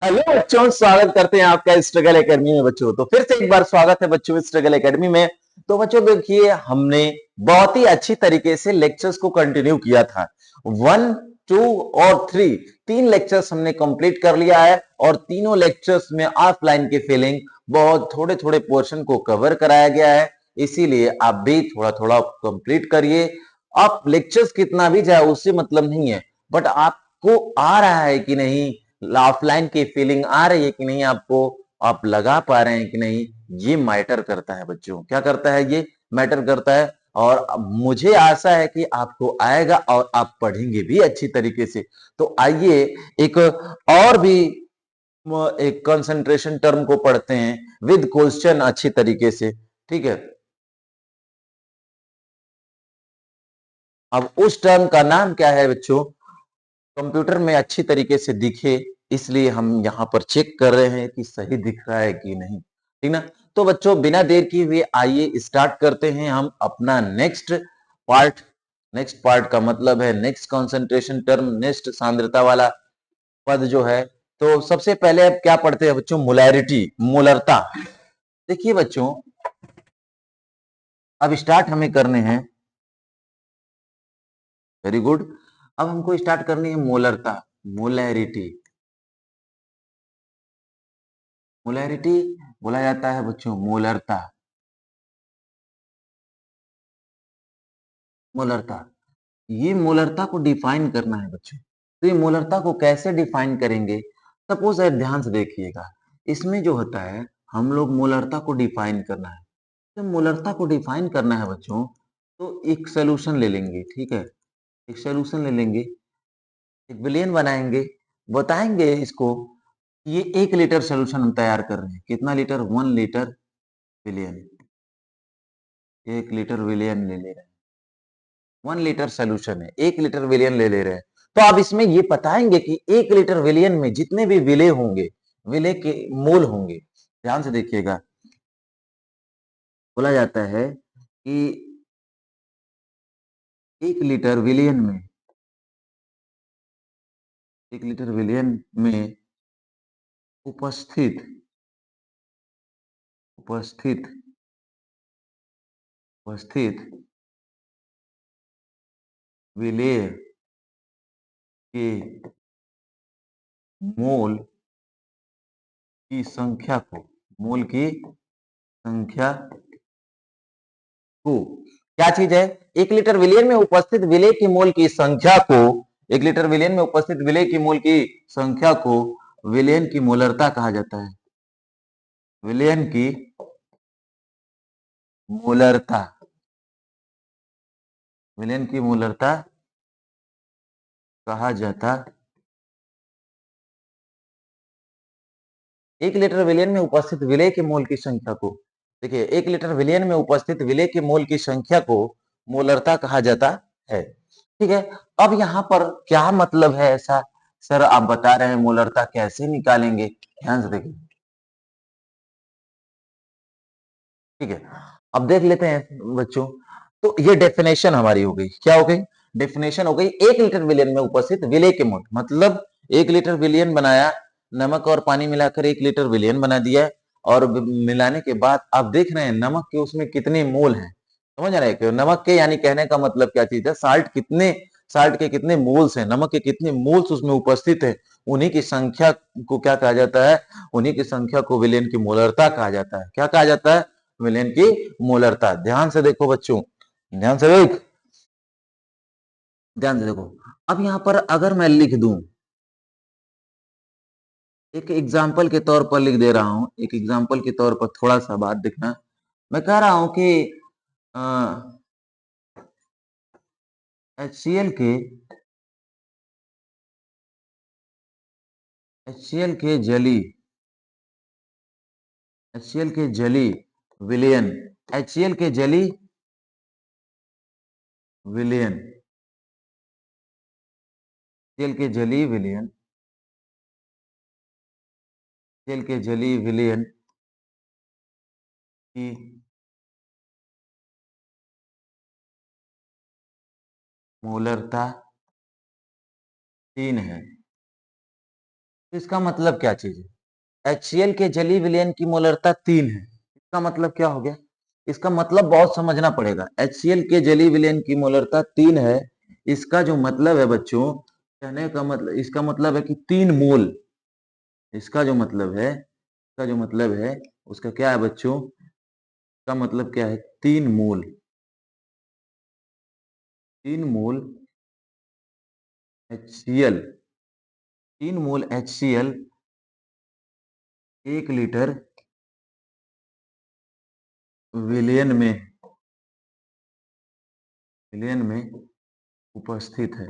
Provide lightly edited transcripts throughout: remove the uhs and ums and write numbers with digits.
Hello बच्चों, स्वागत करते हैं आपका स्ट्रगल एकेडमी में। बच्चों तो फिर से एक बार स्वागत है बच्चों स्ट्रगल एकेडमी में। तो बच्चों देखिए, हमने बहुत ही अच्छी तरीके से लेक्चर्स को कंटिन्यू किया था। 1, 2 और 3 तीन लेक्चर्स हमने कंप्लीट कर लिया है और तीनों लेक्चर्स में ऑफलाइन की फीलिंग बहुत थोड़े थोड़े पोर्शन को कवर कराया गया है। इसीलिए आप भी थोड़ा थोड़ा कंप्लीट करिए। आप लेक्चर्स कितना भी जाए उससे मतलब नहीं है, बट आपको आ रहा है कि नहीं, ऑफलाइन की फीलिंग आ रही है कि नहीं, आपको आप लगा पा रहे हैं कि नहीं, ये मैटर करता है बच्चों। क्या करता है? ये मैटर करता है। और मुझे आशा है कि आपको आएगा और आप पढ़ेंगे भी अच्छी तरीके से। तो आइए एक और भी एक कंसंट्रेशन टर्म को पढ़ते हैं विद क्वेश्चन अच्छी तरीके से। ठीक है, अब उस टर्म का नाम क्या है बच्चों? कंप्यूटर में अच्छी तरीके से दिखे, इसलिए हम यहाँ पर चेक कर रहे हैं कि सही दिख रहा है कि नहीं। ठीक ना? तो बच्चों बिना देर किए हुए आइए स्टार्ट करते हैं हम अपना नेक्स्ट पार्ट। नेक्स्ट पार्ट का मतलब है नेक्स्ट कंसंट्रेशन टर्म, नेक्स्ट सांद्रता वाला पद जो है। तो सबसे पहले अब क्या पढ़ते हैं बच्चों? मोलैरिटी, मोलरता। देखिए बच्चों, अब स्टार्ट हमें करने हैं। Very good. अब हमको स्टार्ट करनी है मोलरता, मोलैरिटी। मोलैरिटी बोला जाता है बच्चों मोलरता। मोलरता, ये मोलरता को डिफाइन करना है बच्चों। तो ये मोलरता को कैसे डिफाइन करेंगे? सपोज है, ध्यान से देखिएगा। इसमें जो होता है, हम लोग मोलरता को डिफाइन करना है। तो मोलरता को डिफाइन करना है बच्चों, तो एक सोल्यूशन ले लेंगे। ठीक है, एक सोल्यूशन ले लेंगे, एक विलेन बनाएंगे, बताएंगे इसको। ये 1 लीटर सोल्यूशन हम तैयार कर रहे हैं। कितना लीटर? 1 लीटर विलियन। 1 लीटर विलियन ले ले रहे हैं। 1 लीटर सोल्यूशन है, 1 लीटर विलियन ले ले रहे हैं। तो आप इसमें ये बताएंगे कि 1 लीटर विलियन में जितने भी विले होंगे, विले के मोल होंगे। ध्यान से देखिएगा, बोला जाता है कि 1 लीटर विलियन में, 1 लीटर विलियन में उपस्थित उपस्थित उपस्थित विलेय के मोल की संख्या को, मोल की संख्या को, क्या चीज है? 1 लीटर विलियन में उपस्थित विलेय की मोल की संख्या को, 1 लीटर विलियन में उपस्थित विलेय की मोल की संख्या को विलेयन की मोलरता कहा जाता है। विलेयन की मोलरता, विलेयन की मोलरता कहा जाता। 1 लीटर विलियन में उपस्थित विलेय के मोल की संख्या को, देखिए 1 लीटर विलियन में उपस्थित विलेय के मोल की संख्या को मोलरता कहा जाता है। ठीक है, अब यहाँ पर क्या मतलब है ऐसा? सर आप बता रहे हैं मोलरता कैसे निकालेंगे? ध्यान से देखिए। ठीक है, अब देख लेते हैं बच्चों। तो ये डेफिनेशन हमारी हो गई। क्या हो गई? डेफिनेशन हो गई। 1 लीटर विलियन में उपस्थित विलेय के मोल, मतलब 1 लीटर विलियन बनाया, नमक और पानी मिलाकर 1 लीटर विलियन बना दिया। और मिलाने के बाद आप देख रहे हैं नमक के उसमें कितने मोल हैं। समझ रहे हैं? नमक के, यानी कहने का मतलब क्या चीज है, साल्ट कितने, साल्ट के कितने मोल्स हैं, नमक के कितने मोल्स उसमें उपस्थित है, उन्हीं की संख्या को क्या कहा जाता है? उन्हीं की संख्या को विलेन की मोलरता कहा जाता है। क्या कहा जाता है? विलेन की मोलरता। ध्यान से देखो बच्चों, ध्यान से देख, ध्यान से देखो। अब यहां पर अगर मैं लिख दूं, एक एग्जाम्पल के तौर पर लिख दे रहा हूं, एक एग्जाम्पल के तौर पर थोड़ा सा बात देखना। मैं कह रहा हूं कि HCl के, HCl के जली, HCl के जली विलयन, HCl के जली विलयन, HCl के जली विलयन, HCl के जली विलयन की मोलरता 3 है। तो इसका मतलब क्या चीज है? HCl के जलीय विलयन की मोलरता 3 है। इसका मतलब क्या हो गया? इसका मतलब बहुत समझना पड़ेगा। HCl के जलीय विलयन की मोलरता 3 है। इसका जो मतलब है बच्चों, कहने का मतलब, इसका मतलब है कि 3 मोल। इसका जो मतलब है, इसका जो मतलब है, उसका क्या है बच्चों? इसका मतलब क्या है? 3 मोल। 3 मोल HCl, 3 मोल HCl 1 लीटर विलयन में, विलयन में उपस्थित है,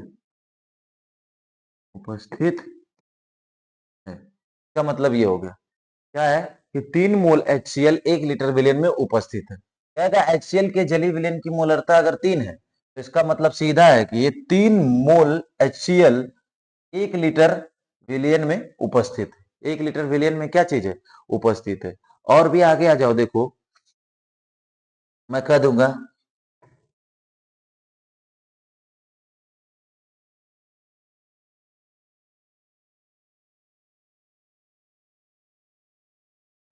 उपस्थित है। इसका मतलब ये हो गया, क्या है कि 3 मोल HCl 1 लीटर विलयन में उपस्थित है। क्या HCl के जलीय विलयन की मोलरता अगर 3 है, तो इसका मतलब सीधा है कि ये 3 मोल HCl 1 लीटर विलयन में उपस्थित है। 1 लीटर विलयन में क्या चीज है? उपस्थित है। और भी आगे आ जाओ, देखो मैं कह दूंगा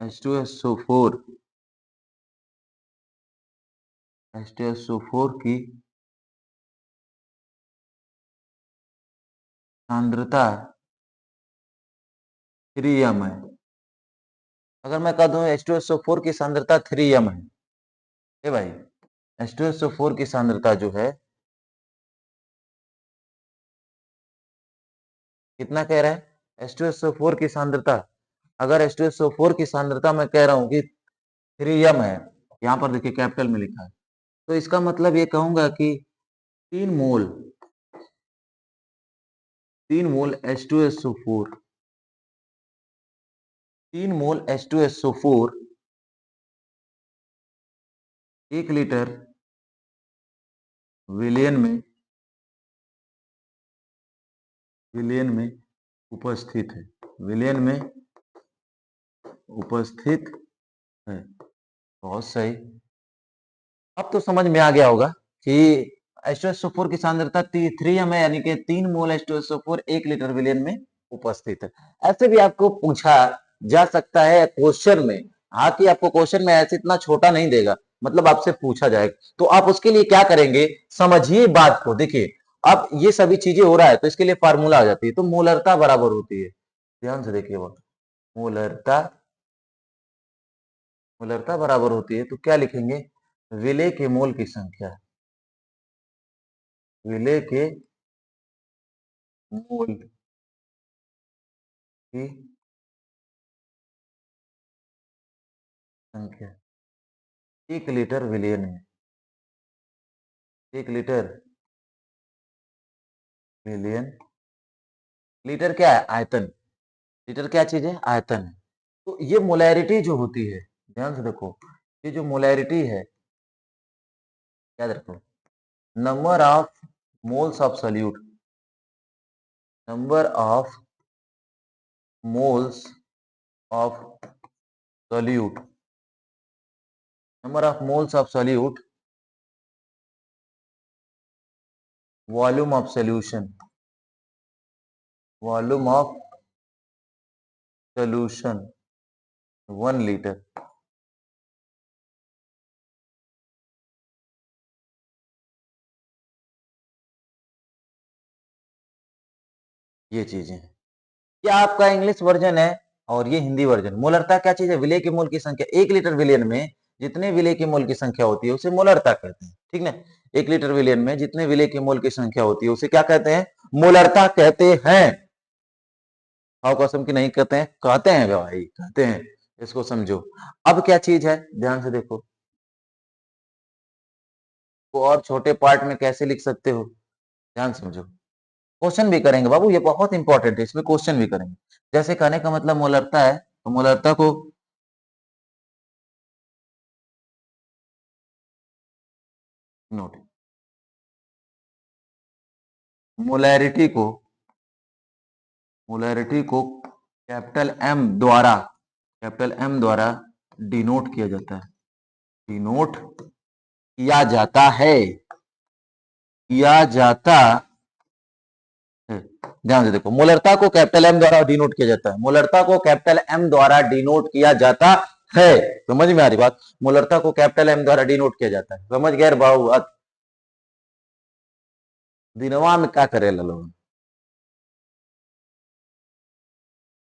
H2SO4, H2SO4 की सांद्रता 3m है। अगर मैं कह दूं H2SO4 की सांद्रता 3m है, ए भाई, H2SO4 की सांद्रता जो है, कितना कह रहा है? H2SO4 की सांद्रता, अगर H2SO4 की सांद्रता मैं कह रहा हूं कि 3m है, यहां पर देखिए कैपिटल में लिखा है, तो इसका मतलब ये कहूंगा कि 3 मोल, 3 मोल H2SO4, 3 मोल H2SO4 1 लीटर विलयन में, विलयन में उपस्थित है, विलयन में उपस्थित है। बहुत सही। अब तो समझ में आ गया होगा कि H2SO4 की सांद्रता 3m है, यानी कि 3 मोल H2SO4 1 लीटर विलयन में उपस्थित है। ऐसे भी आपको पूछा जा सकता है क्वेश्चन में। हाँ, कि आपको क्वेश्चन में ऐसे इतना छोटा नहीं देगा, मतलब आपसे पूछा जाएगा, तो आप उसके लिए क्या करेंगे? समझिए बात को। देखिए, अब ये सभी चीजें हो रहा है तो इसके लिए फार्मूला आ जाती है, तो मोलरता बराबर होती है, ध्यान से देखिए, वो मोलरता, मोलरता बराबर होती है, तो क्या लिखेंगे? विलेय के मोल की संख्या, विलेय के मोल की संख्या 1 लीटर विलयन में, 1 लीटर विलयन। लीटर क्या है? आयतन। लीटर क्या चीज है? आयतन है। तो ये मोलैरिटी जो होती है, ध्यान से देखो, ये जो मोलैरिटी है, याद रखो, number of moles of solute, number of moles of solute, number of moles of solute, volume of solution, volume of solution 1 litre. ये चीजें हैं। ये आपका इंग्लिश वर्जन है और ये हिंदी वर्जन। मोलरता क्या चीज है? विलेय के मोल की संख्या। 1 लीटर विलयन में जितने विलेय के मोल की संख्या होती है उसे मोलरता कहते हैं, ठीक ना? 1 लीटर विलयन में जितने विलेय के मोल की संख्या होती है उसे क्या कहते हैं? मोलरता कहते हैं। हाउ कसम की नहीं कहते हैं, कहते हैं भाई, कहते हैं। इसको समझो। अब क्या चीज है, ध्यान से देखो, को और छोटे पार्ट में कैसे लिख सकते हो, ध्यान समझो। क्वेश्चन भी करेंगे बाबू, ये बहुत इंपॉर्टेंट है, इसमें क्वेश्चन भी करेंगे। जैसे कहने का मतलब मोलरता है, तो मोलरता को, नोट, मोलैरिटी को, मोलैरिटी को कैपिटल एम द्वारा, कैपिटल एम द्वारा डिनोट किया जाता है, डिनोट किया जाता है, किया जाता ध्यान से देखो, मोलरता को कैपिटल एम द्वारा डिनोट किया जाता है, मोलरता को कैपिटल एम द्वारा डिनोट किया जाता है। समझ में आ रही बात? मोलरता को कैपिटल एम द्वारा डिनोट किया जाता है। समझ गए बाबू? दिनवा में क्या करे लोग?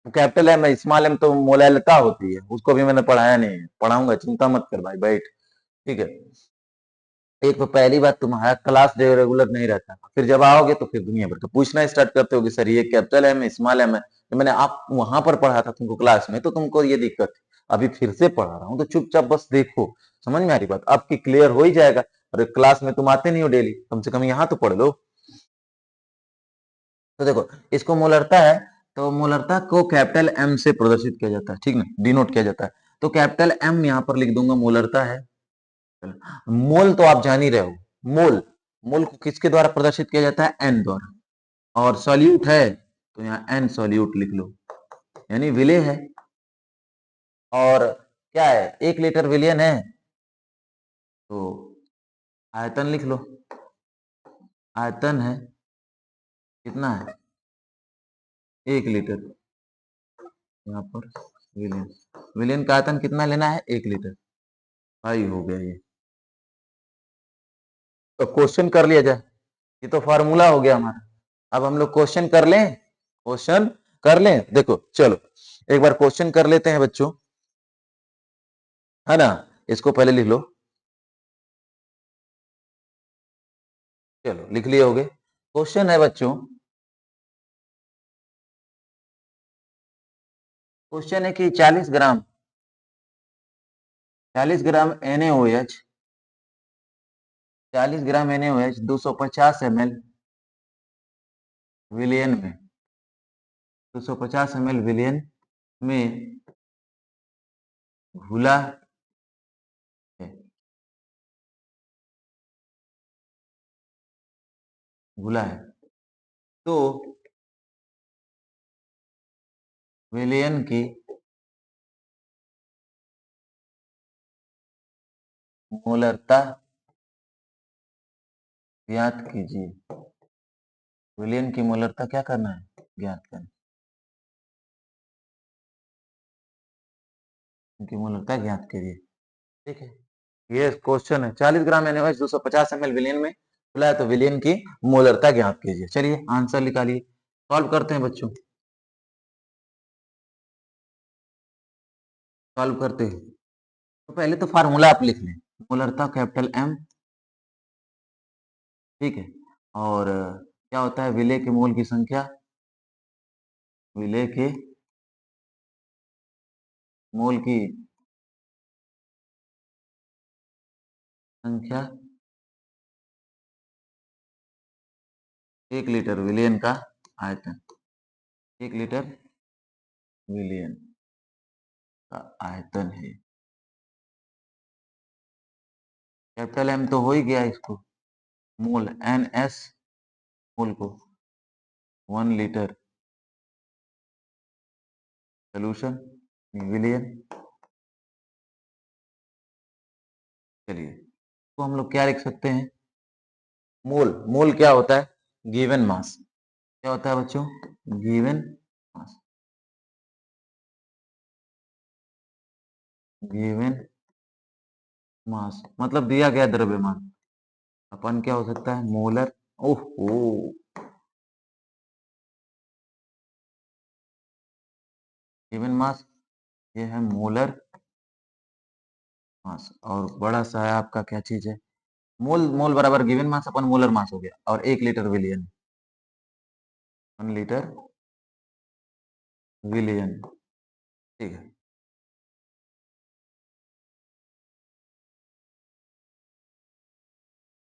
कैपिटल एम है, स्मॉल एम तो मोलैलिता होती है, उसको भी मैंने पढ़ाया नहीं है, पढ़ाऊंगा, चिंता मत कर भाई, बैठ। ठीक है, एक तो पहली बात तुम्हारा क्लास रेगुलर नहीं रहता, फिर जब आओगे तो फिर दुनिया भर का पूछना स्टार्ट करते हो कि सर ये कैपिटल एम है, स्मॉल एम है। तो मैंने आप वहां पर पढ़ा था तुमको क्लास में, तो तुमको ये दिक्कत थी, अभी फिर से पढ़ा रहा हूँ, तो चुपचाप बस देखो। समझ में आ रही बात? आपकी क्लियर हो ही जाएगा। और क्लास में तुम आते नहीं हो डेली, कम से कम यहाँ तो पढ़ लो। तो देखो, इसको मोलरता है, तो मोलरता को कैपिटल एम से प्रदर्शित किया जाता है, ठीक ना, डिनोट किया जाता है। तो कैपिटल एम यहाँ पर लिख दूंगा, मोलरता है। मोल तो आप जान ही रहे हो, मोल, मोल को किसके द्वारा प्रदर्शित किया जाता है? एन द्वारा। और सॉल्यूट है तो यहाँ एन सॉल्यूट लिख लो, यानी विले है। और क्या है? 1 लीटर विलियन है, तो आयतन लिख लो, आयतन है कितना है? 1 लीटर। यहाँ पर विलियन, विलियन का आयतन कितना लेना है? 1 लीटर। भाई हो गया ये, तो क्वेश्चन कर लिया जाए, ये तो फॉर्मूला हो गया हमारा। अब हम लोग क्वेश्चन कर लें, क्वेश्चन कर लें। देखो चलो एक बार क्वेश्चन कर लेते हैं बच्चों, है ना? इसको पहले लिख लो, चलो लिख लिए होगे। क्वेश्चन है बच्चों, क्वेश्चन है कि 40 ग्राम, 40 ग्राम NaOH, 40 ग्राम NaOH 250 ml विलियन में, 250 ml विलियन में घुला है, घुला है। तो विलियन की मोलरता ज्ञात कीजिए। विलियन की मोलरता क्या करना है? ज्ञात करना, उनकी मोलरता ज्ञात कीजिए। ठीक है, ये क्वेश्चन है। 40 ग्राम NaOH 250 ml विलियन में खुला है, तो विलियन की मोलरता ज्ञात कीजिए। चलिए आंसर निकालिए, सॉल्व करते हैं बच्चों, सॉल्व करते हैं। तो पहले तो फार्मूला आप लिख लें, मोलरता कैपिटल एम, ठीक है। और क्या होता है? विलेय के मोल की संख्या, विलेय के मोल की संख्या 1 लीटर विलियन का आयतन, 1 लीटर विलियन का आयतन है। कैपिटल एम तो हो ही गया, इसको मोल NS, मोल को 1 लीटर सोल्यूशन विलियन। चलिए तो हम लोग क्या लिख सकते हैं? मोल, मोल क्या होता है? Given mass. क्या होता है बच्चों? गिवन मास, गिवन मास मतलब दिया गया द्रव्यमान। अपन क्या हो सकता है? मोलर, ओहो, गिवन मास, ये है मोलर मास। और बड़ा सा है आपका क्या चीज है? मोल, मोल बराबर गिवन मास अपन मोलर मास हो गया। और 1 लीटर विलियन, 1 लीटर विलियन, ठीक है।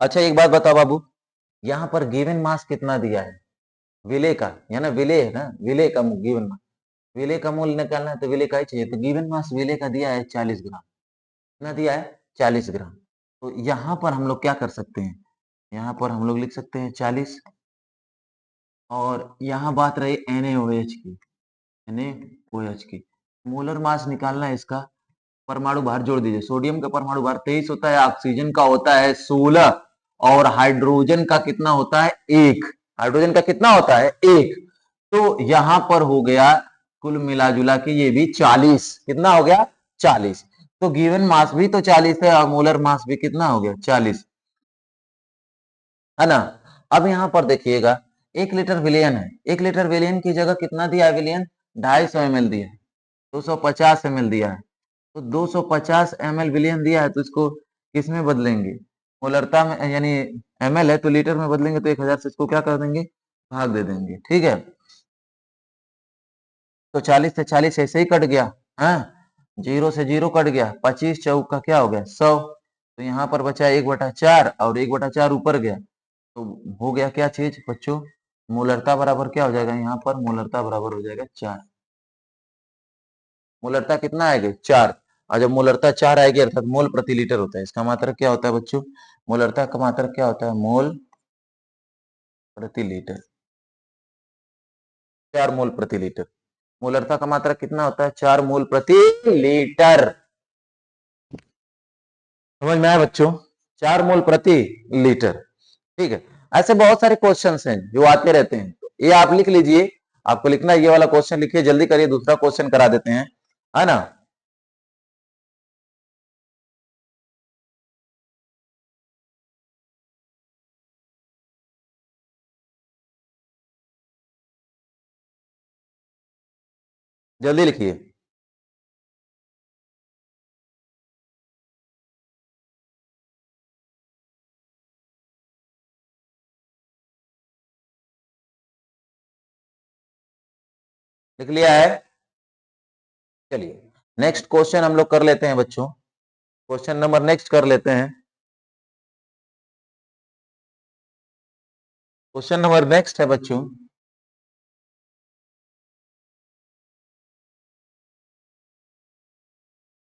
अच्छा एक बात बताओ बाबू, यहाँ पर गिवन मास कितना दिया है? विलेय का, या ना विलेय है ना, विलेय का गिवन मास, विलेय का मूल्य निकालना है तो विलेय का ही चाहिए। तो गिवन मास विलेय का दिया है 40 ग्राम, कितना दिया है? 40 ग्राम। तो यहाँ पर हम लोग क्या कर सकते हैं? यहाँ पर हम लोग लिख सकते हैं 40, और यहाँ बात रही NaOH की, NaOH की मोलर मास निकालना है इसका। परमाणु भार जोड़ दीजिए, सोडियम का परमाणु भार 23 होता है, ऑक्सीजन का होता है 16, और हाइड्रोजन का कितना होता है? 1। हाइड्रोजन का कितना होता है? 1। तो यहां पर हो गया कुल मिला जुला के ये भी 40। कितना हो गया? 40। तो गिवन मास भी तो 40 है और मोलर मास भी कितना हो गया? 40, है ना। अब यहां पर देखिएगा 1 लीटर विलियन है, 1 लीटर विलियन की जगह कितना दिया है विलियन? 250 ml दिया है, 250 ml दिया है। तो 250 ml विलियन दिया है तो इसको किस में बदलेंगे? मोलरता में, यानी ml है तो लीटर में बदलेंगे तो 1000 से इसको क्या कर देंगे? भाग दे देंगे, ठीक है। तो 40 से 40 ऐसे ही कट गया, हाँ, 0 से 0 कट गया, 25 चौक का क्या हो गया? 100। तो यहाँ पर बचा 1/4 और 1/4 ऊपर गया, तो हो गया क्या चीज बच्चों? मोलरता बराबर क्या हो जाएगा? यहाँ पर मोलरता बराबर हो जाएगा 4। मोलरता कितना आएगा? 4। और जब मोलरता 4 आएगी अर्थात मोल प्रति लीटर होता है। इसका मात्रक क्या होता है बच्चों? मोलरता का मात्रक क्या होता है? मोल प्रति लीटर, 4 मोल प्रति लीटर। मोलरता का मात्रक कितना होता है? 4 मोल प्रति लीटर। समझ में आया बच्चों? 4 मोल प्रति लीटर, ठीक है। ऐसे बहुत सारे क्वेश्चंस हैं जो आते रहते हैं, तो ये आप लिख लीजिए। आपको लिखना है, ये वाला क्वेश्चन लिखिए, जल्दी करिए, दूसरा क्वेश्चन करा देते हैं, है ना। जल्दी लिखिए। लिख लिया है? चलिए नेक्स्ट क्वेश्चन हम लोग कर लेते हैं बच्चों। क्वेश्चन नंबर नेक्स्ट कर लेते हैं। क्वेश्चन नंबर नेक्स्ट है बच्चों।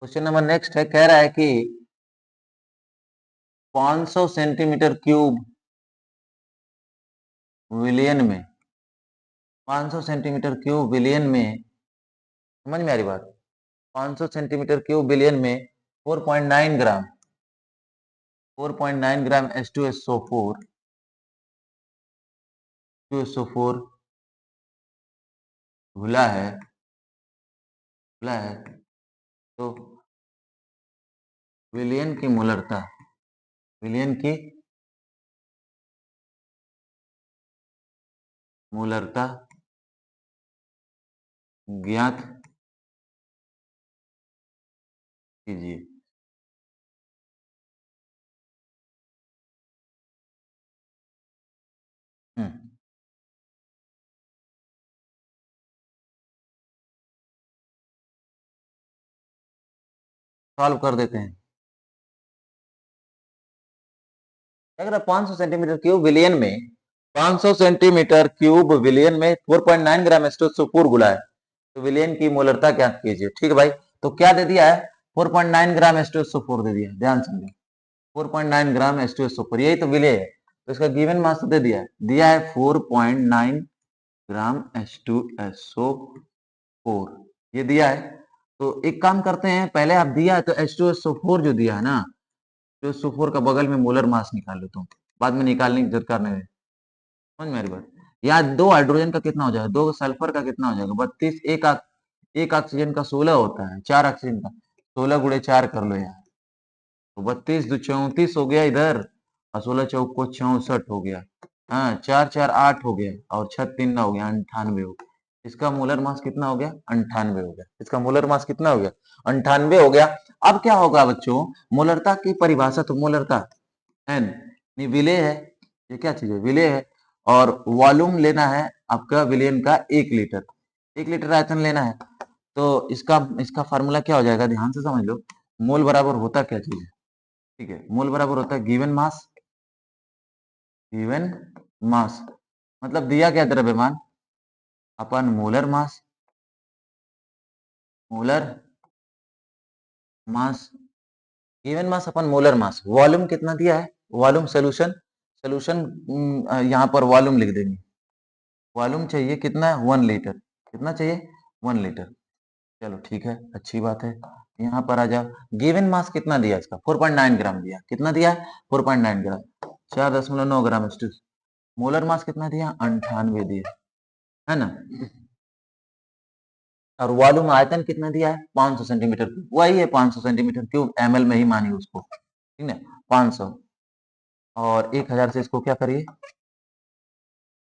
क्वेश्चन नंबर नेक्स्ट है, कह रहा है कि 500 सेंटीमीटर क्यूब विलियन में, 500 सेंटीमीटर क्यूब विलियन में, समझ में आ रही बात? 500 सेंटीमीटर क्यूब विलियन में 4.9 ग्राम, 4.9 ग्राम H2SO4, H2SO4 घुला है, घुला है। तो विलियन की मोलरता, विलियन की मोलरता ज्ञात कीजिए। सॉल्व कर देते हैं। अगर 500 सेंटीमीटर क्यूब विलियन में, 500 सेंटीमीटर क्यूब विलियन में 4.9 ग्राम H2SO4 घुला है, तो विलियन की मोलरता क्या कीजिए, ठीक है भाई। तो क्या दे दिया है? 4.9 ग्राम H2SO4 दे दिया है, ध्यान समझे, 4.9 ग्राम H2SO4, यही तो विलेय है। तो इसका गिवन मास दे दिया है 4.9 ग्राम H2SO4, ये दिया है। तो एक काम करते हैं, पहले आप दिया है तो H2SO4 जो दिया है ना, तो SO4 का बगल में मोलर मास निकाल लेता हूँ, बाद में निकालने की जरूरत करने में। समझ में आ रही बात? यहाँ 2 हाइड्रोजन का कितना हो जाएगा? 2 सल्फर का कितना हो जाएगा? 32। एक ऑक्सीजन का 16 होता है, 4 ऑक्सीजन का 16 गुणे 4 कर लो यार, तो 32 दो 34 हो गया इधर, और 16 चौक को 64 हो गया, हाँ, 4 4 8 हो गया, और 6 3 हो गया, 98 हो गया। इसका मोलर मास कितना हो गया? 98 हो गया। इसका मोलर मास कितना हो गया? 98 हो गया। अब क्या होगा बच्चों? मोलरता की परिभाषा, तो मोलरता एन, ये विलेय है, ये क्या चीज है? विलेय है। और वॉल्यूम लेना है आपका विलियन का 1 लीटर, 1 लीटर आयतन लेना है। तो इसका इसका फार्मूला क्या हो जाएगा? ध्यान से समझ लो। मोल बराबर होता क्या चीज है? ठीक है, मोल बराबर होता है गिवन मास, गिवन मास मतलब दिया क्या द्रव्यमान अपन molar mass, molar mass, given mass अपन मोलर मास। वॉल्यूम कितना दिया है? वॉल्यूम सोल्यूशन, सोल्यूशन यहाँ पर वॉल्यूम लिख देंगे। वॉल्यूम चाहिए कितना है? 1 लीटर। कितना चाहिए? 1 लीटर। चलो ठीक है, अच्छी बात है। यहाँ पर आ जाओ, गिवन मास कितना दिया इसका? 4.9 ग्राम दिया। कितना दिया? 4.9 ग्राम, 4.9 ग्राम मोलर मास कितना दिया? 98 दिया है ना। और वॉल्यूम आयतन कितना दिया है? 500 सेंटीमीटर क्यूब। वही है 500 सेंटीमीटर क्यूब, एमएल में ही मानिए उसको, ठीक है 500। और 1000 से इसको क्या करिए?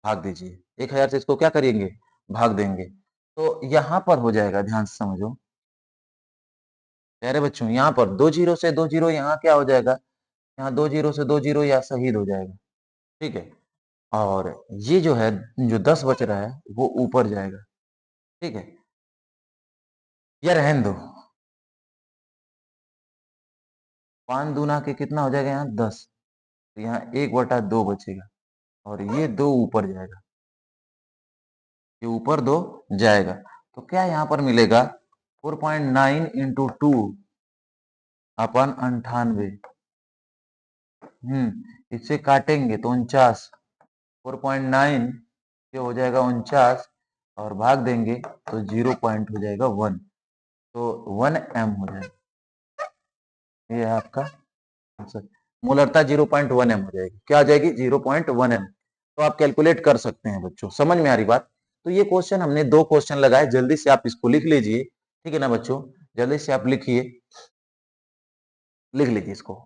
भाग दीजिए। 1000 से इसको क्या करेंगे? भाग देंगे। तो यहां पर हो जाएगा, ध्यान से समझो प्यारे बच्चों, यहाँ पर 2 जीरो से 2 जीरो, यहाँ क्या हो जाएगा? यहाँ 2 जीरो से 2 जीरो या शहीद हो जाएगा, ठीक है। और ये जो है, जो 10 बच रहा है वो ऊपर जाएगा, ठीक है। या रहन दो, 5 दूना के कितना हो जाएगा? यहाँ 10, तो यहाँ 1/2 बचेगा और ये 2 ऊपर जाएगा, ये ऊपर 2 जाएगा। तो क्या यहाँ पर मिलेगा? 4.9 इंटू 2 अपन 98। इससे काटेंगे तो 49, 4.9 ये हो जाएगा 49 और भाग देंगे तो 0 पॉइंट हो जाएगा 1, तो 1 m हो जाएगा। ये है आपका आंसर। मोलरता 0.1 m हो जाएगी। क्या आ जाएगी? 0.1 m। तो आप कैलकुलेट कर सकते हैं बच्चों, समझ में आ रही बात? तो ये क्वेश्चन हमने 2 क्वेश्चन लगाए, जल्दी से आप इसको लिख लीजिए, ठीक है ना बच्चों। जल्दी से आप लिखिए, लिख लीजिए इसको।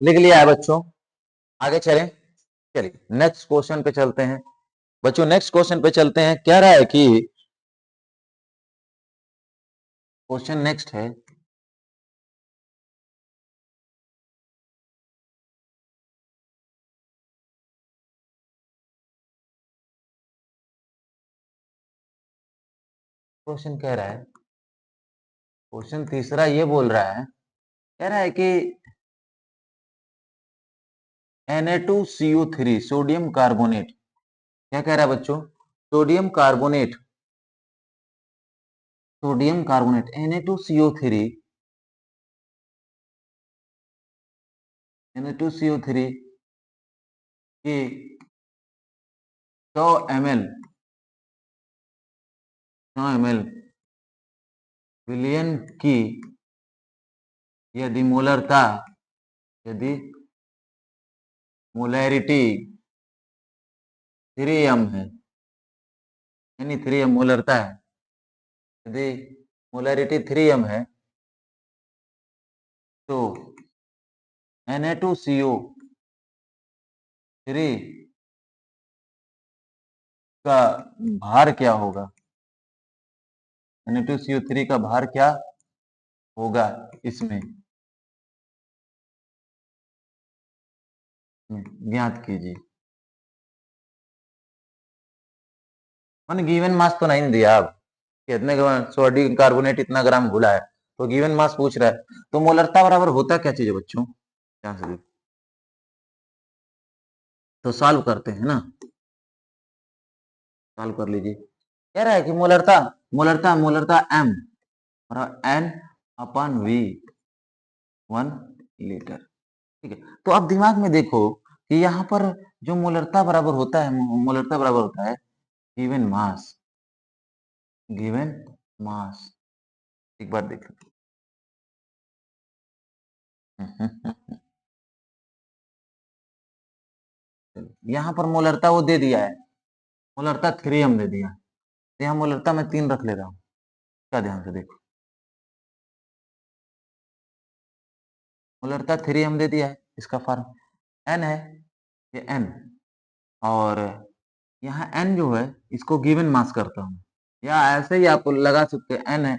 लिख लिया है बच्चों? आगे चलें? चलिए नेक्स्ट क्वेश्चन पे चलते हैं बच्चों। नेक्स्ट क्वेश्चन पे चलते हैं। कह रहा है कि क्वेश्चन नेक्स्ट है, क्वेश्चन कह रहा है, क्वेश्चन तीसरा ये बोल रहा है, कह रहा है कि Na2CO3 सोडियम कार्बोनेट, क्या कह रहा है बच्चों? Sodium carbonate, sodium carbonate Na2CO3, Na2CO3 के 100 ml, 100 ml विलयन की यदि मोलरता, यदि मोलैरिटी 3m है, यानी 3m मोलरता है, यदि मोलैरिटी 3m है, तो Na2CO3 का भार क्या होगा? Na2CO3 का भार क्या होगा इसमें? ज्ञात कीजिए। मैंने गिवन मास तो नहीं दिया, अब कितने सोडियम कार्बोनेट इतना ग्राम घुला है, तो गिवन मास पूछ रहा है। तो मोलरता बराबर होता क्या चीज है बच्चों? ध्यान से देखो, तो सॉल्व करते हैं ना, सॉल्व कर लीजिए। कह रहा है कि मोलरता, मोलरता m और n अपन v 1 लीटर, ठीक है। तो अब दिमाग में देखो कि यहाँ पर जो मोलरता बराबर होता है, मोलरता बराबर होता है गिवन मास, गिवन मास। एक बार देख यहाँ पर मोलरता वो दे दिया है, मोलरता 3m दे दिया, तो यहाँ मोलरता मैं 3 रख ले रहा हूँ। क्या, ध्यान से देखो, मोलरता 3m दे दिया है, इसका फॉर्म n है, ये n, और यहाँ n जो है इसको गिवन मास करता हूँ, या ऐसे ही आप लगा सकते हैं n है,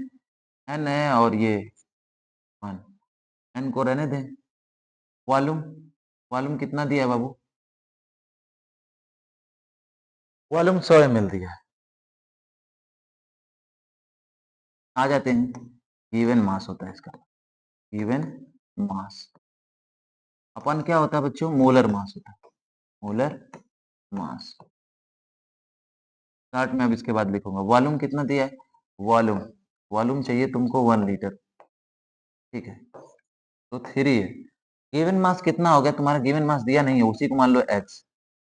n है और ये 1, n को रहने दें। वॉल्यूम, वॉल्यूम कितना दिया है बाबू? वॉल्यूम 100 ml दिया है। आ जाते हैं, गिवन मास होता है इसका, गिवन मास अपन क्या होता है बच्चों? मोलर मास होता है, मोलर मास। चार्ट में अब इसके बाद लिखूंगा वॉल्यूम कितना दिया है, वॉल्यूम वॉल्यूम चाहिए तुमको 1 लीटर, ठीक है, तो 3 है। गिवन मास कितना हो गया तुम्हारा, गिवन मास दिया नहीं है, उसी को मान लो x।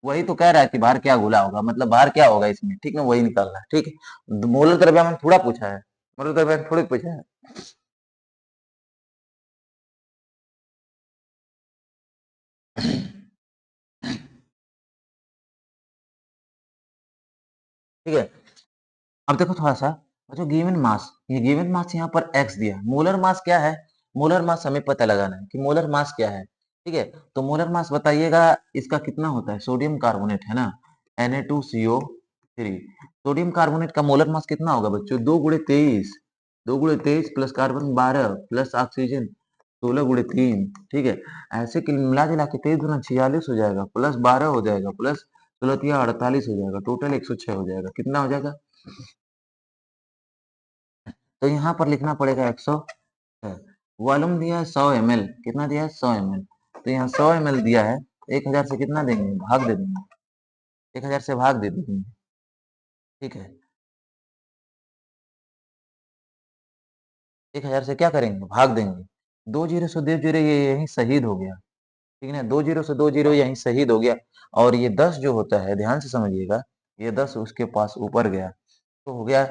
वही तो कह रहा है कि बाहर क्या घुला होगा, मतलब बाहर क्या होगा इसमें, ठीक है, वही निकालना है, ठीक है। मोलर द्रव्यमान थोड़ा पूछा है, मोलर द्रव्यमान थोड़ी पूछा है। ठीक है, अब देखो थोड़ा सा जो गिवन मास, ये गिवन मास यहाँ पर x दिया, मोलर मास क्या है, मोलर मास हमें पता लगाना है कि मोलर मास क्या है, ठीक है। तो मोलर मास बताइएगा इसका कितना होता है, सोडियम कार्बोनेट है ना, Na2CO3, सोडियम कार्बोनेट का मोलर मास कितना होगा बच्चों, 2 × 23, 2 × 23 प्लस कार्बन 12 प्लस ऑक्सीजन 16 × 3, ठीक है। ऐसे कि मिला जुला के 23 × 46 हो जाएगा, प्लस 12 हो जाएगा, प्लस 16 × 48 हो जाएगा, टोटल 106 हो जाएगा, कितना हो जाएगा। तो यहाँ पर लिखना पड़ेगा 100 है। वॉल्यूम दिया है 100 ml, कितना दिया है 100 ml, तो यहाँ 100 ml दिया है, 1000 से कितना देंगे, भाग दे देंगे, 1000 से भाग दे देंगे, ठीक है। 1000 से क्या करेंगे, भाग देंगे, 2 जीरो से 2 जीरो ये यहीं शहीद हो गया, ठीक है ना, 2 जीरो से 2 जीरो यहीं शहीद हो गया। और ये 10 जो होता है, ध्यान से समझिएगा, ये 10 उसके पास ऊपर गया, तो हो गया,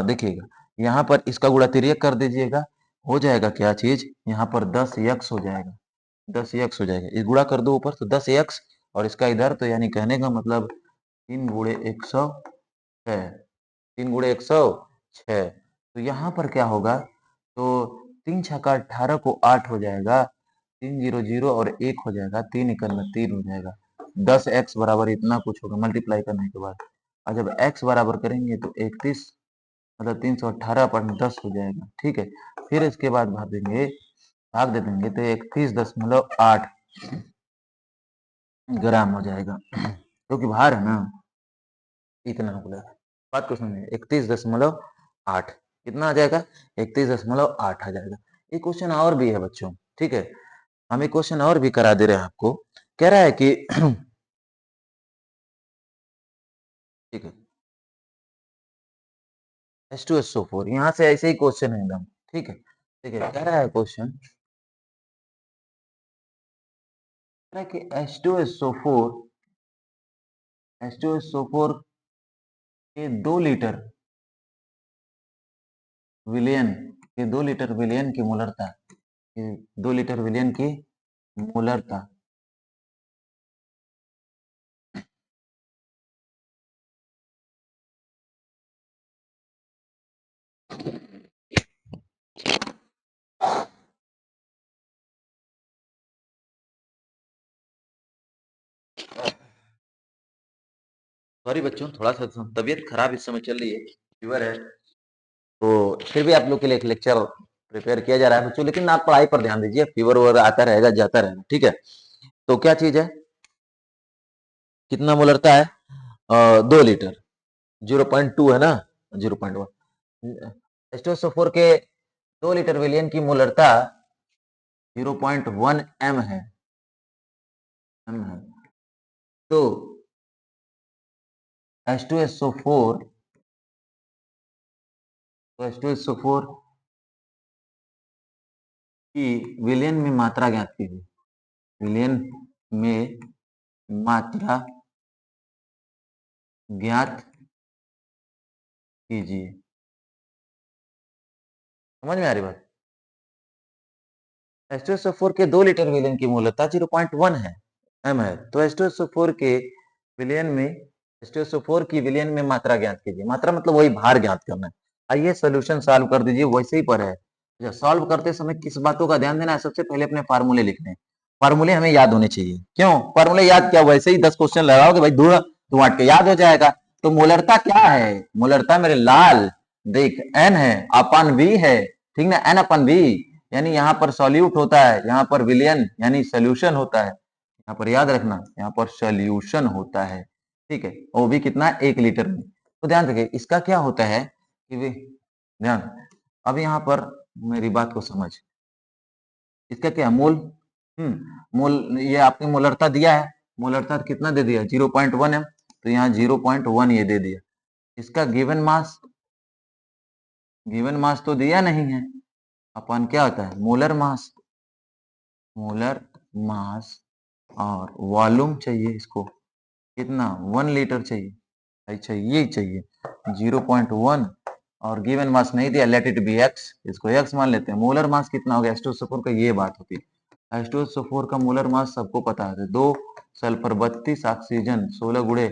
देखिएगा यहाँ पर इसका गुणा तिर्यक कर दीजिएगा, हो जाएगा क्या चीज, यहाँ पर 10x हो जाएगा, 10x हो जाएगा, ये गुणा कर दो ऊपर तो 10x, और इसका इधर तो यानी कहने का मतलब 3 × 106, 3 × 106, तो यहाँ पर क्या होगा, तो 3 × 6 = 18 को 8 हो जाएगा, 3 0 0 और 1 हो जाएगा, 3 × 1 = 3 हो जाएगा, 10x बराबर इतना कुछ होगा मल्टीप्लाई करने के बाद। और जब x बराबर करेंगे तो 31 मतलब 318/10 हो जाएगा, ठीक है। फिर इसके बाद भाग दे देंगे तो 31.8 ग्राम हो जाएगा, क्योंकि भार है ना, इतना हो गया, बात को समझिए, 31.8 कितना आ जाएगा, 31.8 आ जाएगा। ये क्वेश्चन और भी है बच्चों, ठीक है, हम एक क्वेश्चन और भी करा दे रहे हैं आपको, कह रहा है कि ठीक है, H2SO4 यहाँ से ऐसे ही क्वेश्चन है एकदम, ठीक है, ठीक है, कह रहा है क्वेश्चन, कह रहा है कि H2SO4 के 2 लीटर विलियन के 2 लीटर विलियन की मोलरता, 2 लीटर विलियन की मोलरता सॉरी बच्चों, थोड़ा सा तबीयत खराब इस समय चल रही है, फीवर है, तो फिर भी आप लोग के लिए एक लेक्चर प्रिपेयर किया जा रहा है बच्चों, लेकिन आप पढ़ाई पर ध्यान दीजिए, फीवर वगैरह आता रहेगा जाता रहेगा, ठीक है। तो क्या चीज है, कितना मोलरता है, 2 लीटर, 0.2 है ना, 0.1, H2SO4 के 2 लीटर विलियन की मोलरता 0.1 m है, तो H2SO4 की विलियन में मात्रा ज्ञात कीजिए, विलियन में मात्रा ज्ञात कीजिए, समझ में आ रही बात। H2SO4 के 2 लीटर विलियन की मोलरता 0.1 है, m है, तो H2SO4 के विलियन में, H2SO4 की विलियन में मात्रा ज्ञात कीजिए, मात्रा मतलब वही भार ज्ञात करना है। आइए सोल्यूशन सॉल्व कर दीजिए, वैसे ही पर है, सॉल्व करते समय किस बातों का ध्यान देना है, सबसे पहले अपने फार्मूले लिखने हैं, फार्मूले हमें याद होने चाहिए, क्यों फार्मूले याद, क्या वैसे ही 10 क्वेश्चन लगाओगे भाई धूल धुआट के याद हो जाएगा। तो मोलरता क्या है, मोलरता मेरे लाल देख n है अपन v है, ठीक ना, n अपन v, यानी यहाँ पर सॉल्यूट होता है, यहाँ पर विलियन यानी सोल्यूशन होता है, यहाँ पर याद रखना, यहाँ पर सोल्यूशन होता है, ठीक है, वो भी कितना 1 लीटर में। तो ध्यान रखिए इसका क्या होता है कि ध्यान, अब यहाँ पर मेरी बात को समझ, इसका क्या मोल, मोल ये आपने मोलरता दिया है, मोलरता कितना दे दिया 0.1 है, तो यहाँ 0.1 ये दे दिया। इसका गिवन मास तो दिया नहीं है, अपन क्या होता है मोलर मास और वॉल्यूम चाहिए इसको कितना 1 लीटर चाहिए, अच्छा ये चाहिए 0.1 और गिवन मास नहीं दिया, लेट इट बी x, इसको x मान लेते हैं। मोलर मास कितना हो गया H2SO4 का, ये बात होती है। H2SO4 का मोलर मास सबको पता है, 2 सल्फर 32 ऑक्सीजन 16 गुणे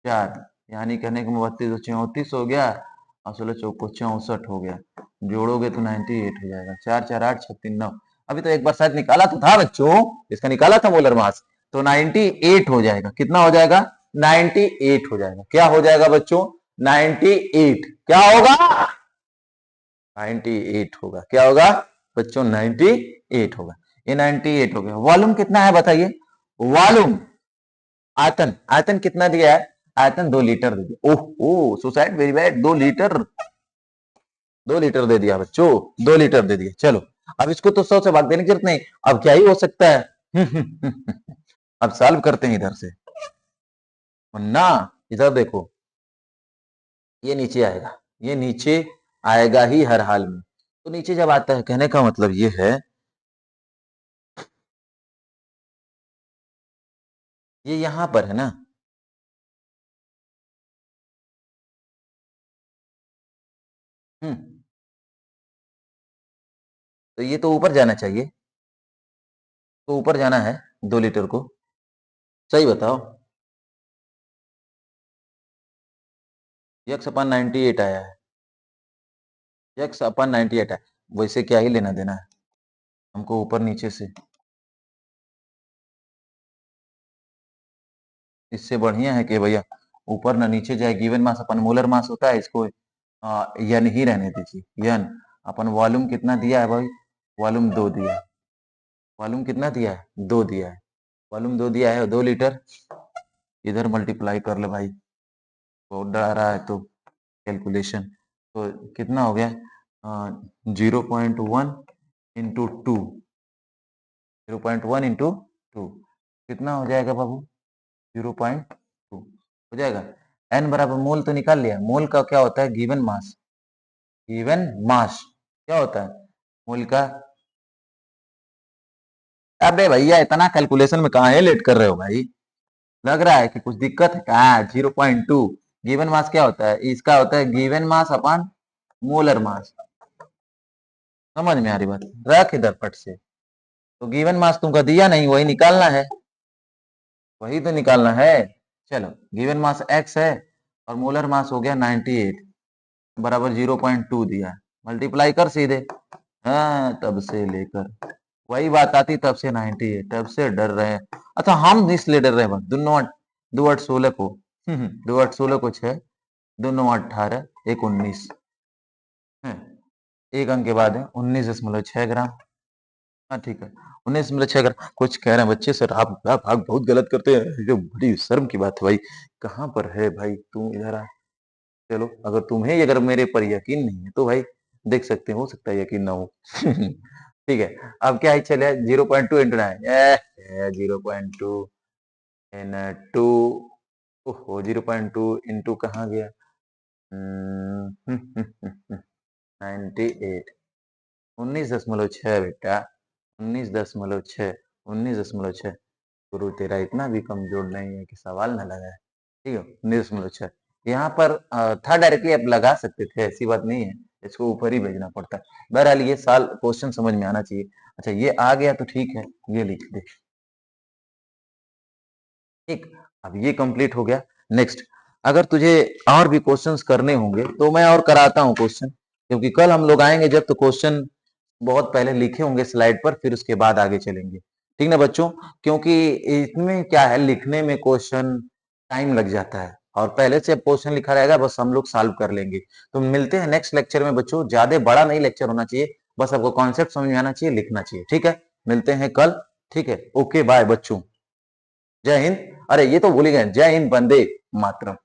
4, यानी कहने के 32 34 हो गया और 16 चौको 64 हो गया, जोड़ोगे तो 98 हो जाएगा। 4 4 8 36 9, अभी तो एक बार शायद निकाला तो था बच्चों, इसका निकाला था मोलर मास, तो 98 हो जाएगा। कितना हो जाएगा 98 हो जाएगा। क्या हो जाएगा बच्चों 98, क्या होगा 98 होगा। क्या होगा बच्चों 98 होगा। ये 98 हो गया। वॉल्यूम कितना है बताइए, वॉल्यूम आयतन कितना दिया है, आयतन 2 लीटर दे दिया। ओह सुसाइड वेरी बैड, 2 लीटर दे दिया बच्चों, 2 लीटर दे दिया। चलो अब इसको तो 100 से भाग देने की जरूरत नहीं, अब क्या ही हो सकता है अब सॉल्व करते हैं इधर से ना, इधर देखो ये नीचे आएगा, ये नीचे आएगा ही हर हाल में। तो नीचे जब आता है, कहने का मतलब ये है ये यहां पर है ना, तो ये तो ऊपर जाना चाहिए, तो ऊपर जाना है 2 लीटर को, सही बताओ। x अपन 98 आया है, x अपन 98 है, वैसे क्या ही लेना देना है हमको ऊपर नीचे से, इससे बढ़िया है कि भैया ऊपर ना नीचे जाए। गिवन मास अपन मोलर मास होता है, इसको यन ही रहने दीजिए यन। अपन वॉल्यूम कितना दिया है भाई, वॉल्यूम 2 दिया है, वॉल्यूम कितना दिया है 2 दिया है, वॉल्यूम 2 दिया है 2 लीटर, इधर मल्टीप्लाई कर ले भाई, बहुत डरा रहा है तो कैलकुलेशन, तो कितना हो गया 0.1 इंटू 2, 0.1 इंटू 2 कितना हो जाएगा बाबू 0.2 हो जाएगा। n बराबर मोल तो निकाल लिया, मोल का क्या होता है गिवन मास क्या होता है मोल का। अबे भैया इतना कैलकुलेशन में कहाँ है लेट कर रहे हो भाई, लग रहा है कि कुछ दिक्कत है क्या। 0.2 गिवन मास क्या होता है, इसका होता है गिवन मास अपन मोलर मास, समझ में आ रही बात, रख इधर पट से। तो गिवन मास तुमको दिया नहीं, वही निकालना है, वही तो निकालना है। चलो गिवन मास x है और मोलर मास हो गया 98 बराबर 0.2 दिया, मल्टीप्लाई कर सीधे, हाँ तब से लेकर वही बात आती, तब से 98, तब से डर रहे हैं। अच्छा हम इसलिए डर रहे हैं दोनों 2 8 16 को 2 8 16 को 6, 2 9 18, 1 19 एक अंक के बाद है 19.6 ग्राम। हाँ ठीक है 19.6 ग्राम। कुछ कह रहे हैं बच्चे सर आप बहुत गलत करते हैं, जो बड़ी शर्म की बात है भाई, कहाँ पर है भाई तुम इधर आ। चलो अगर तुम्हें अगर मेरे पर यकीन नहीं है तो भाई देख सकते हो सकता है यकीन ना हो ठीक है। अब क्या है चले 0.2 इंटू 9 0.2 इन 2, ओहो 0.2 इंटू कहाँ गया 98 19.6 बेटा 19.6 19.6, गुरु तेरा इतना भी कमजोर नहीं है कि सवाल न लगाए, ठीक है 19.6। यहाँ पर था डायरेक्टली आप लगा सकते थे, ऐसी बात नहीं है, इसको ऊपर ही भेजना पड़ता है। बहरहाल ये साल क्वेश्चन समझ में आना चाहिए। अच्छा ये आ गया तो ठीक है, ये लिख दे, ठीक। अब ये कंप्लीट हो गया। नेक्स्ट अगर तुझे और भी क्वेश्चंस करने होंगे तो मैं और कराता हूँ क्वेश्चन, क्योंकि कल हम लोग आएंगे जब तो क्वेश्चन बहुत पहले लिखे होंगे स्लाइड पर, फिर उसके बाद आगे चलेंगे, ठीक ना बच्चों। क्योंकि इसमें क्या है लिखने में क्वेश्चन टाइम लग जाता है, और पहले से क्वेश्चन लिखा रहेगा बस हम लोग सॉल्व कर लेंगे। तो मिलते हैं नेक्स्ट लेक्चर में बच्चों, ज्यादा बड़ा नहीं लेक्चर होना चाहिए, बस आपको कॉन्सेप्ट समझ में आना चाहिए, लिखना चाहिए, ठीक है। मिलते हैं कल, ठीक है, ओके बाय बच्चों, जय हिंद। अरे ये तो भूल ही गए, जय हिंद, वंदे मातरम।